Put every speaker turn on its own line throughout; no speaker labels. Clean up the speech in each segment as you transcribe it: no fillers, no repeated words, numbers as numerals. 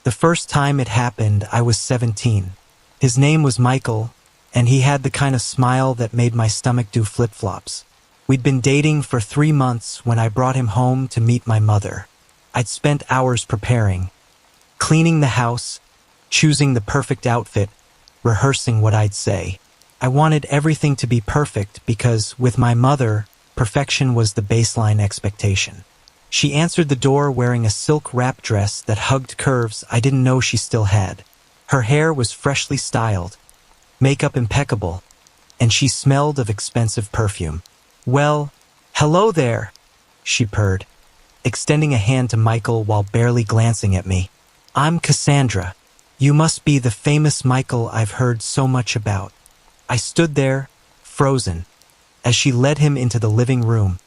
The first time it happened, I was 17. His name was Michael, and he had the kind of smile that made my stomach do flip-flops. We'd been dating for 3 months when I brought him home to meet my mother. I'd spent hours preparing, cleaning the house, choosing the perfect outfit, rehearsing what I'd say. I wanted everything to be perfect because, with my mother, perfection was the baseline expectation. She answered the door wearing a silk wrap dress that hugged curves I didn't know she still had. Her hair was freshly styled, makeup impeccable, and she smelled of expensive perfume. "Well, hello there," she purred, extending a hand to Michael while barely glancing at me. "I'm Cassandra. You must be the famous Michael I've heard so much about." I stood there, frozen, as she led him into the living room,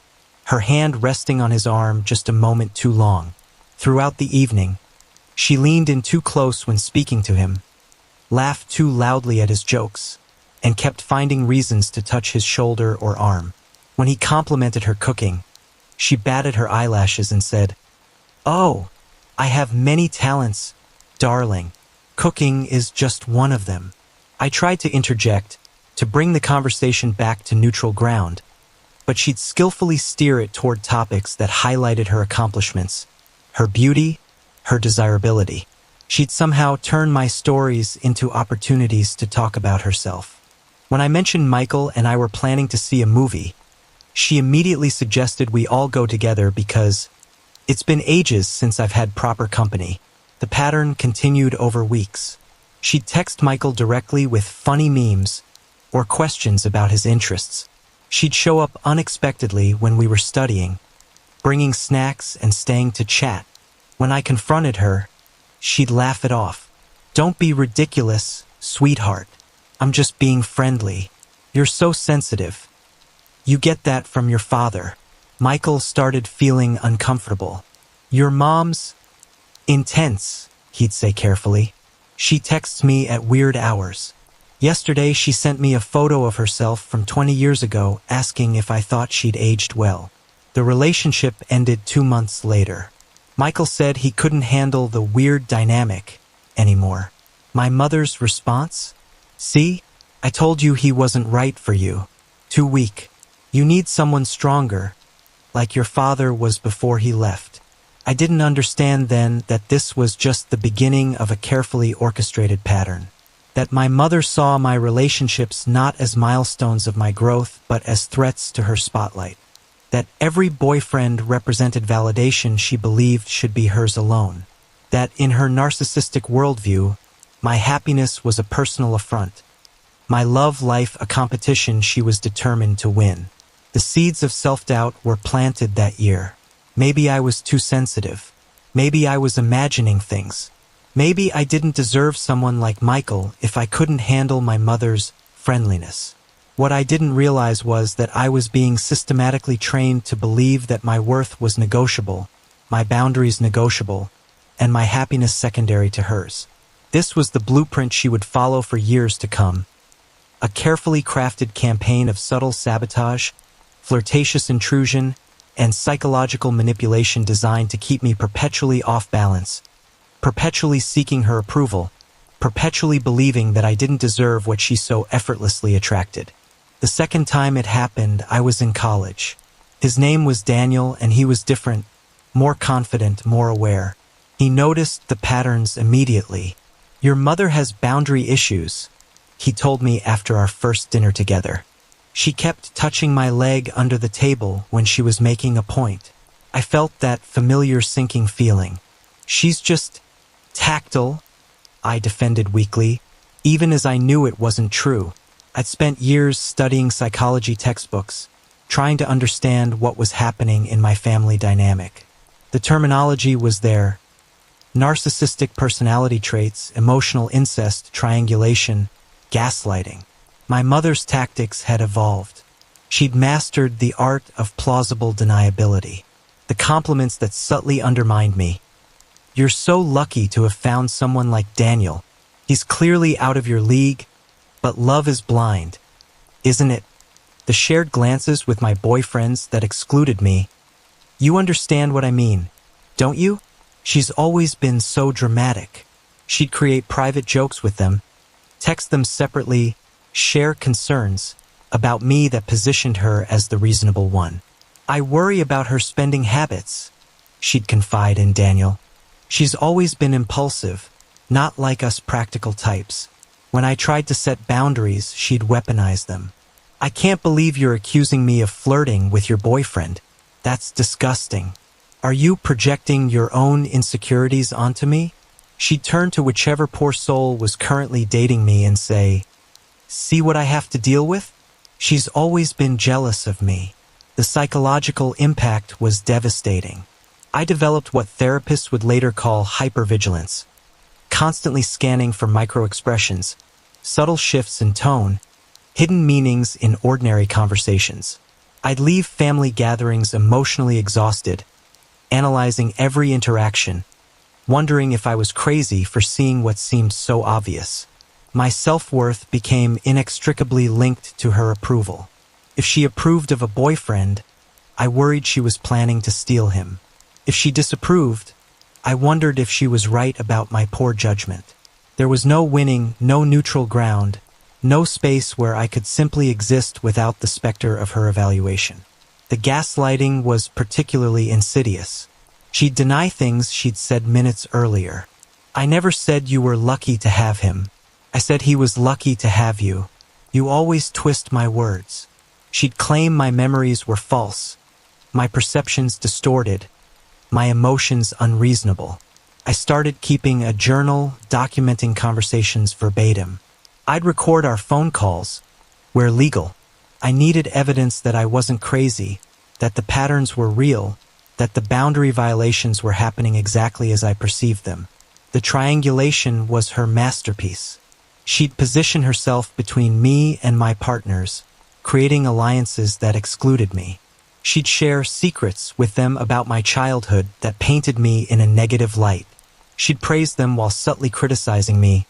her hand resting on his arm just a moment too long. Throughout the evening, she leaned in too close when speaking to him, laughed too loudly at his jokes, and kept finding reasons to touch his shoulder or arm. When he complimented her cooking, she batted her eyelashes and said, "Oh, I have many talents, darling. Cooking is just one of them." I tried to interject, to bring the conversation back to neutral ground, but she'd skillfully steer it toward topics that highlighted her accomplishments, her beauty, her desirability. She'd somehow turn my stories into opportunities to talk about herself. When I mentioned Michael and I were planning to see a movie, she immediately suggested we all go together because it's been ages since I've had proper company. The pattern continued over weeks. She'd text Michael directly with funny memes or questions about his interests. She'd show up unexpectedly when we were studying, bringing snacks and staying to chat. When I confronted her, she'd laugh it off. "Don't be ridiculous, sweetheart. I'm just being friendly. You're so sensitive. You get that from your father." Michael started feeling uncomfortable. "Your mom's intense," he'd say carefully. "She texts me at weird hours. Yesterday she sent me a photo of herself from 20 years ago asking if I thought she'd aged well." The relationship ended 2 months later. Michael said he couldn't handle the weird dynamic anymore. My mother's response? "See, I told you he wasn't right for you. Too weak. You need someone stronger, like your father was before he left." I didn't understand then that this was just the beginning of a carefully orchestrated pattern. That my mother saw my relationships not as milestones of my growth, but as threats to her spotlight. That every boyfriend represented validation she believed should be hers alone. That in her narcissistic worldview, my happiness was a personal affront. My love life a competition she was determined to win. The seeds of self-doubt were planted that year. Maybe I was too sensitive. Maybe I was imagining things. Maybe I didn't deserve someone like Michael if I couldn't handle my mother's friendliness. What I didn't realize was that I was being systematically trained to believe that my worth was negotiable, my boundaries negotiable, and my happiness secondary to hers. This was the blueprint she would follow for years to come. A carefully crafted campaign of subtle sabotage, flirtatious intrusion, and psychological manipulation designed to keep me perpetually off balance, perpetually seeking her approval, perpetually believing that I didn't deserve what she so effortlessly attracted. The second time it happened, I was in college. His name was Daniel, and he was different, more confident, more aware. He noticed the patterns immediately. "Your mother has boundary issues," he told me after our first dinner together. She kept touching my leg under the table when she was making a point. I felt that familiar sinking feeling. "She's just tactile," I defended weakly, even as I knew it wasn't true. I'd spent years studying psychology textbooks, trying to understand what was happening in my family dynamic. The terminology was there: narcissistic personality traits, emotional incest, triangulation, gaslighting. My mother's tactics had evolved. She'd mastered the art of plausible deniability, the compliments that subtly undermined me. "You're so lucky to have found someone like Daniel. He's clearly out of your league, but love is blind, isn't it?" The shared glances with my boyfriends that excluded me. "You understand what I mean, don't you?" She's always been so dramatic. She'd create private jokes with them, text them separately, share concerns about me that positioned her as the reasonable one. I worry about her spending habits, she'd confide in Daniel. She's always been impulsive, not like us practical types. When I tried to set boundaries, she'd weaponize them. I can't believe you're accusing me of flirting with your boyfriend. That's disgusting. Are you projecting your own insecurities onto me? She'd turn to whichever poor soul was currently dating me and say, "See what I have to deal with?" She's always been jealous of me. The psychological impact was devastating. I developed what therapists would later call hypervigilance, constantly scanning for microexpressions, subtle shifts in tone, hidden meanings in ordinary conversations. I'd leave family gatherings emotionally exhausted, analyzing every interaction, wondering if I was crazy for seeing what seemed so obvious. My self-worth became inextricably linked to her approval. If she approved of a boyfriend, I worried she was planning to steal him. If she disapproved, I wondered if she was right about my poor judgment. There was no winning, no neutral ground, no space where I could simply exist without the specter of her evaluation. The gaslighting was particularly insidious. She'd deny things she'd said minutes earlier. "I never said you were lucky to have him. I said he was lucky to have you. You always twist my words." She'd claim my memories were false, my perceptions distorted, my emotions unreasonable. I started keeping a journal, documenting conversations verbatim. I'd record our phone calls, where legal. I needed evidence that I wasn't crazy, that the patterns were real, that the boundary violations were happening exactly as I perceived them. The triangulation was her masterpiece. She'd position herself between me and my partners, creating alliances that excluded me. She'd share secrets with them about my childhood that painted me in a negative light. She'd praise them while subtly criticizing me.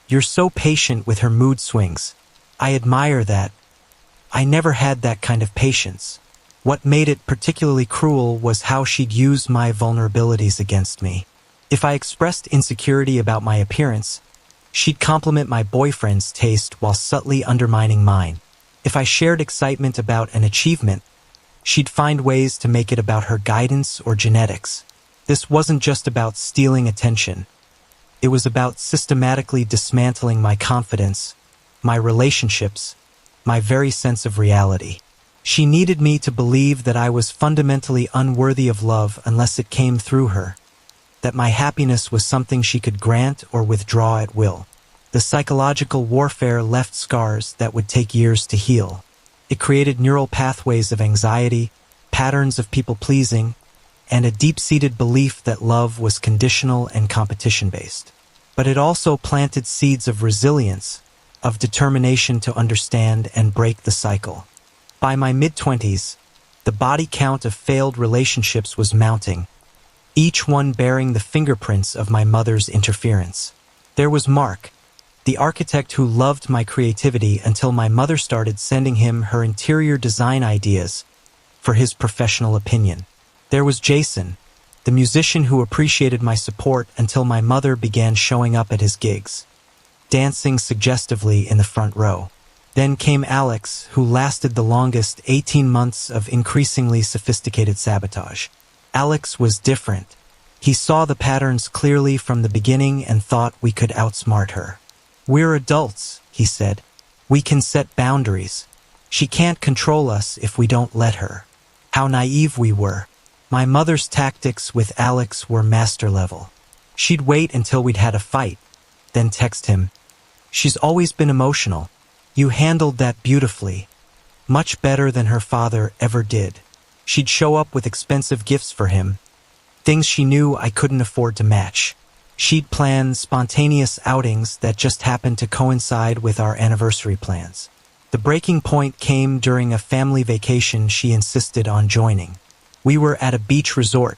"You're so patient with her mood swings. I admire that. I never had that kind of patience." What made it particularly cruel was how she'd use my vulnerabilities against me. If I expressed insecurity about my appearance, she'd compliment my boyfriend's taste while subtly undermining mine. If I shared excitement about an achievement, she'd find ways to make it about her guidance or genetics. This wasn't just about stealing attention. It was about systematically dismantling my confidence, my relationships, my very sense of reality. She needed me to believe that I was fundamentally unworthy of love unless it came through her, that my happiness was something she could grant or withdraw at will. The psychological warfare left scars that would take years to heal. It created neural pathways of anxiety, patterns of people-pleasing, and a deep-seated belief that love was conditional and competition-based. But it also planted seeds of resilience, of determination to understand and break the cycle. By my mid-20s, the body count of failed relationships was mounting, each one bearing the fingerprints of my mother's interference. There was Mark, the architect who loved my creativity until my mother started sending him her interior design ideas for his professional opinion. There was Jason, the musician who appreciated my support until my mother began showing up at his gigs, dancing suggestively in the front row. Then came Alex, who lasted the longest 18 months of increasingly sophisticated sabotage. Alex was different. He saw the patterns clearly from the beginning and thought we could outsmart her. "We're adults," he said. "We can set boundaries. She can't control us if we don't let her." How naive we were. My mother's tactics with Alex were master level. She'd wait until we'd had a fight, then text him, "She's always been emotional. You handled that beautifully. Much better than her father ever did." She'd show up with expensive gifts for him, things she knew I couldn't afford to match. She'd plan spontaneous outings that just happened to coincide with our anniversary plans. The breaking point came during a family vacation she insisted on joining. We were at a beach resort,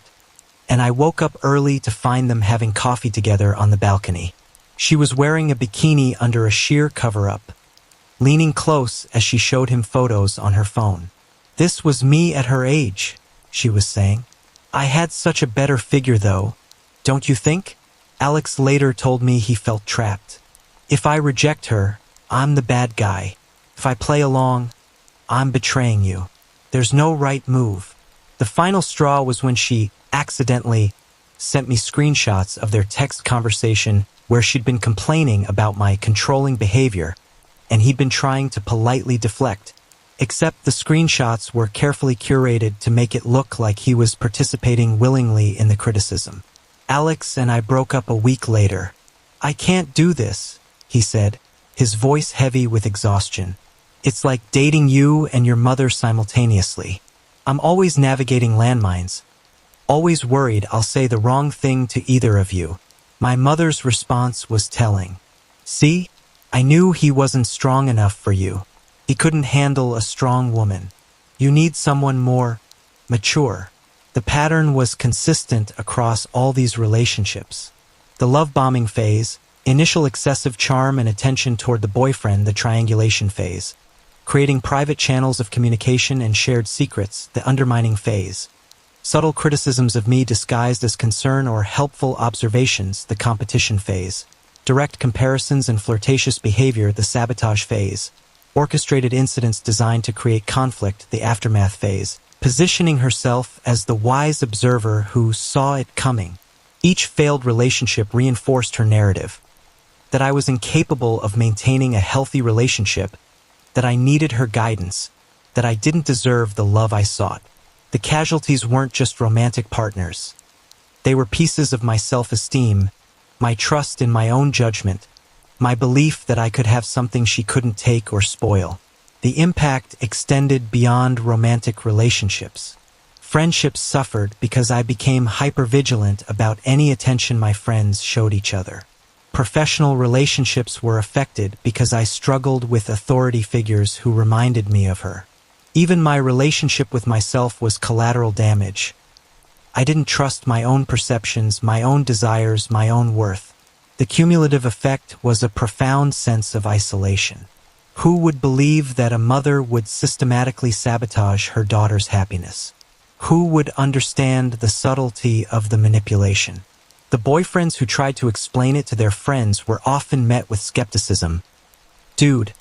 and I woke up early to find them having coffee together on the balcony. She was wearing a bikini under a sheer cover-up, leaning close as she showed him photos on her phone. "This was me at her age," she was saying. "I had such a better figure though. Don't you think? Alex later told me he felt trapped. If I reject her, I'm the bad guy. If I play along, I'm betraying you. There's no right move. The final straw was when she accidentally sent me screenshots of their text conversation where she'd been complaining about my controlling behavior, and he'd been trying to politely deflect. Except the screenshots were carefully curated to make it look like he was participating willingly in the criticism. Alex and I broke up a week later. I can't do this, he said, his voice heavy with exhaustion. It's like dating you and your mother simultaneously. I'm always navigating landmines. Always worried I'll say the wrong thing to either of you. My mother's response was telling. See? I knew he wasn't strong enough for you. He couldn't handle a strong woman. You need someone more mature. The pattern was consistent across all these relationships. The love bombing phase, initial excessive charm and attention toward the boyfriend, the triangulation phase. Creating private channels of communication and shared secrets, the undermining phase. Subtle criticisms of me disguised as concern or helpful observations, the competition phase. Direct comparisons and flirtatious behavior, the sabotage phase. Orchestrated incidents designed to create conflict, the aftermath phase. Positioning herself as the wise observer who saw it coming. Each failed relationship reinforced her narrative. That I was incapable of maintaining a healthy relationship, that I needed her guidance, that I didn't deserve the love I sought. The casualties weren't just romantic partners. They were pieces of my self-esteem, my trust in my own judgment, my belief that I could have something she couldn't take or spoil. The impact extended beyond romantic relationships. Friendships suffered because I became hypervigilant about any attention my friends showed each other. Professional relationships were affected because I struggled with authority figures who reminded me of her. Even my relationship with myself was collateral damage. I didn't trust my own perceptions, my own desires, my own worth. The cumulative effect was a profound sense of isolation. Who would believe that a mother would systematically sabotage her daughter's happiness? Who would understand the subtlety of the manipulation? The boyfriends who tried to explain it to their friends were often met with skepticism. Dude,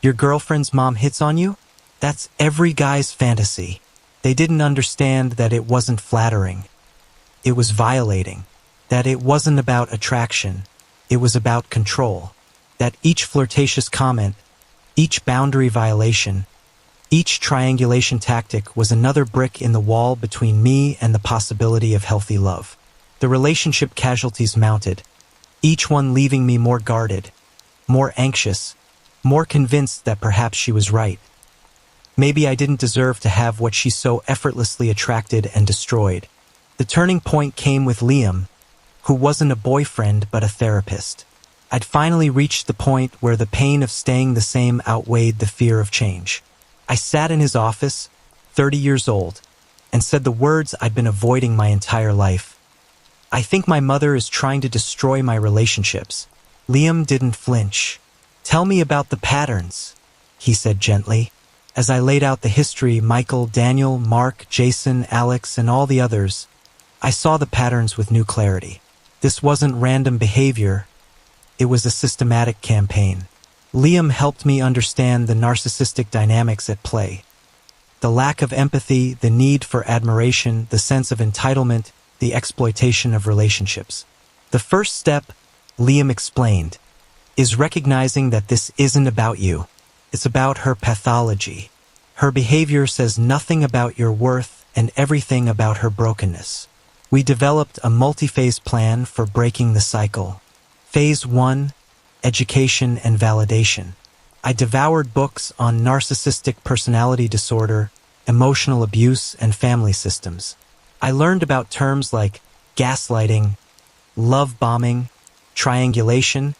your girlfriend's mom hits on you? That's every guy's fantasy. They didn't understand that it wasn't flattering. It was violating. That it wasn't about attraction. It was about control. That each flirtatious comment, each boundary violation, each triangulation tactic was another brick in the wall between me and the possibility of healthy love. The relationship casualties mounted, each one leaving me more guarded, more anxious, more convinced that perhaps she was right. Maybe I didn't deserve to have what she so effortlessly attracted and destroyed. The turning point came with Liam, who wasn't a boyfriend but a therapist. I'd finally reached the point where the pain of staying the same outweighed the fear of change. I sat in his office, 30 years old, and said the words I'd been avoiding my entire life. I think my mother is trying to destroy my relationships. Liam didn't flinch. Tell me about the patterns, he said gently. As I laid out the history, Michael, Daniel, Mark, Jason, Alex, and all the others, I saw the patterns with new clarity. This wasn't random behavior. It was a systematic campaign. Liam helped me understand the narcissistic dynamics at play. The lack of empathy, the need for admiration, the sense of entitlement, the exploitation of relationships. The first step, Liam explained, is recognizing that this isn't about you. It's about her pathology. Her behavior says nothing about your worth and everything about her brokenness. We developed a multi-phase plan for breaking the cycle. Phase 1, education and validation. I devoured books on narcissistic personality disorder, emotional abuse, and family systems. I learned about terms like gaslighting, love bombing, triangulation,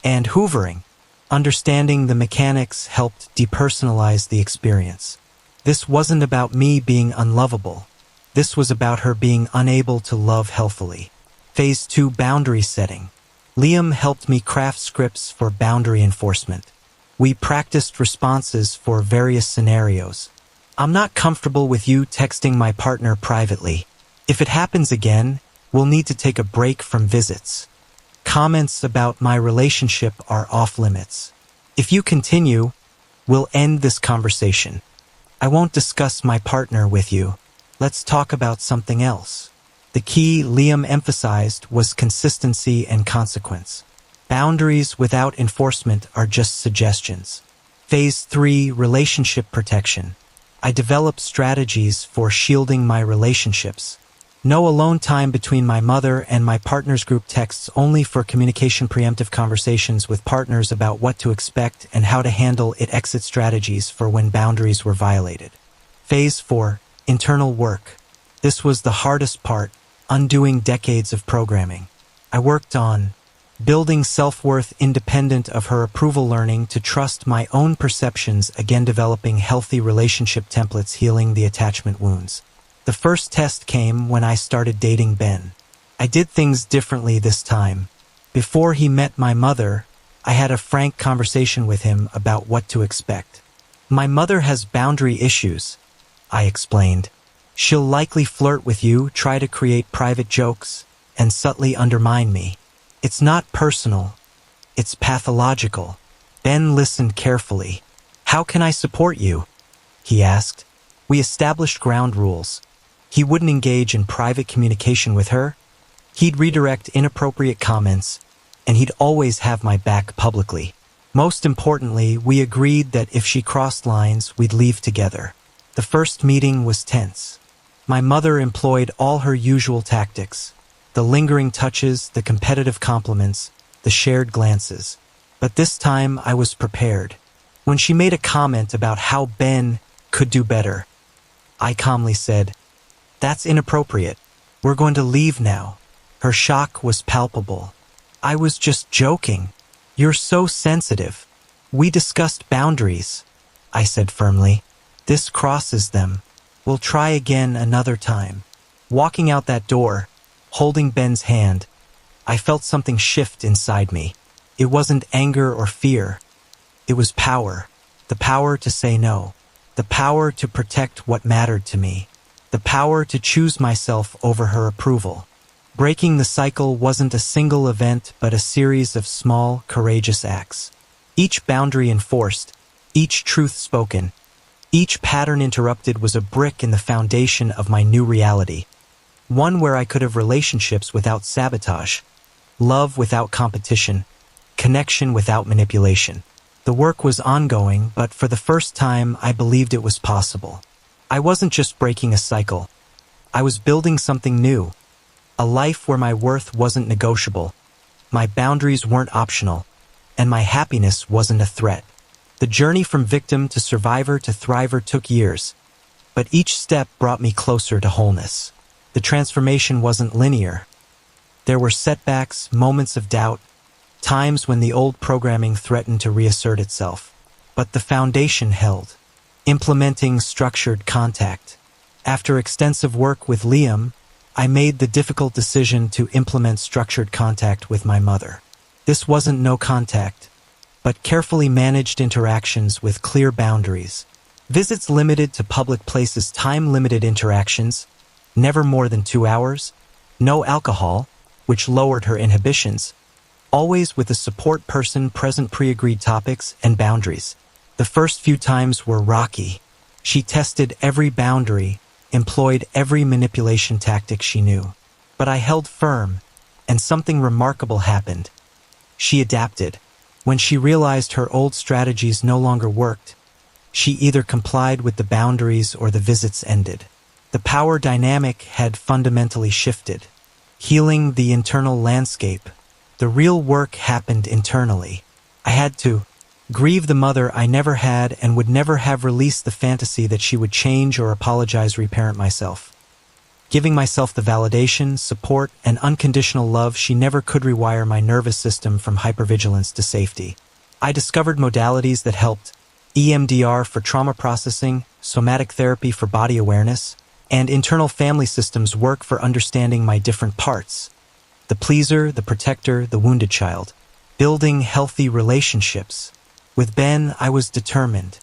and hoovering. Understanding the mechanics helped depersonalize the experience. This wasn't about me being unlovable. This was about her being unable to love healthily. Phase 2, boundary setting. Liam helped me craft scripts for boundary enforcement. We practiced responses for various scenarios. I'm not comfortable with you texting my partner privately. If it happens again, We'll need to take a break from visits. Comments about my relationship are off limits. If you continue, we'll end this conversation. I won't discuss my partner with you. Let's talk about something else. The key Liam emphasized was consistency and consequence. Boundaries without enforcement are just suggestions. Phase 3, relationship protection. I developed strategies for shielding my relationships. No alone time between my mother and my partner's group texts, only for communication, preemptive conversations with partners about what to expect and how to handle it, exit strategies for when boundaries were violated. Phase 4, internal work. This was the hardest part, undoing decades of programming. I worked on building self-worth independent of her approval, learning to trust my own perceptions, again developing healthy relationship templates, healing the attachment wounds. The first test came when I started dating Ben. I did things differently this time. Before he met my mother, I had a frank conversation with him about what to expect. My mother has boundary issues, I explained. She'll likely flirt with you, try to create private jokes, and subtly undermine me. It's not personal. It's pathological. Ben listened carefully. How can I support you? He asked. We established ground rules. He wouldn't engage in private communication with her. He'd redirect inappropriate comments, and he'd always have my back publicly. Most importantly, we agreed that if she crossed lines, we'd leave together. The first meeting was tense. My mother employed all her usual tactics. The lingering touches, the competitive compliments, the shared glances. But this time I was prepared. When she made a comment about how Ben could do better, I calmly said, "That's inappropriate. We're going to leave now." Her shock was palpable. "I was just joking. You're so sensitive. We discussed boundaries," I said firmly. "This crosses them. We'll try again another time." Walking out that door, holding Ben's hand, I felt something shift inside me. It wasn't anger or fear. It was power. The power to say no. The power to protect what mattered to me. The power to choose myself over her approval. Breaking the cycle wasn't a single event, but a series of small, courageous acts. Each boundary enforced, each truth spoken, each pattern interrupted was a brick in the foundation of my new reality. One where I could have relationships without sabotage, love without competition, connection without manipulation. The work was ongoing, but for the first time, I believed it was possible. I wasn't just breaking a cycle. I was building something new. A life where my worth wasn't negotiable, my boundaries weren't optional, and my happiness wasn't a threat. The journey from victim to survivor to thriver took years, but each step brought me closer to wholeness. The transformation wasn't linear. There were setbacks, moments of doubt, times when the old programming threatened to reassert itself. But the foundation held. Implementing structured contact. After extensive work with Liam, I made the difficult decision to implement structured contact with my mother. This wasn't no contact, but carefully managed interactions with clear boundaries. Visits limited to public places, time-limited interactions, never more than 2 hours, no alcohol, which lowered her inhibitions, always with a support person present, pre-agreed topics and boundaries. The first few times were rocky. She tested every boundary, employed every manipulation tactic she knew. But I held firm, and something remarkable happened. She adapted. When she realized her old strategies no longer worked, she either complied with the boundaries or the visits ended. The power dynamic had fundamentally shifted. Healing the internal landscape. The real work happened internally. I had to grieve the mother I never had and would never have, released the fantasy that she would change or apologize, reparent myself. Giving myself the validation, support, and unconditional love she never could, rewire my nervous system from hypervigilance to safety. I discovered modalities that helped: EMDR for trauma processing, somatic therapy for body awareness, and internal family systems work for understanding my different parts. The pleaser, the protector, the wounded child. Building healthy relationships. With Ben, I was determined.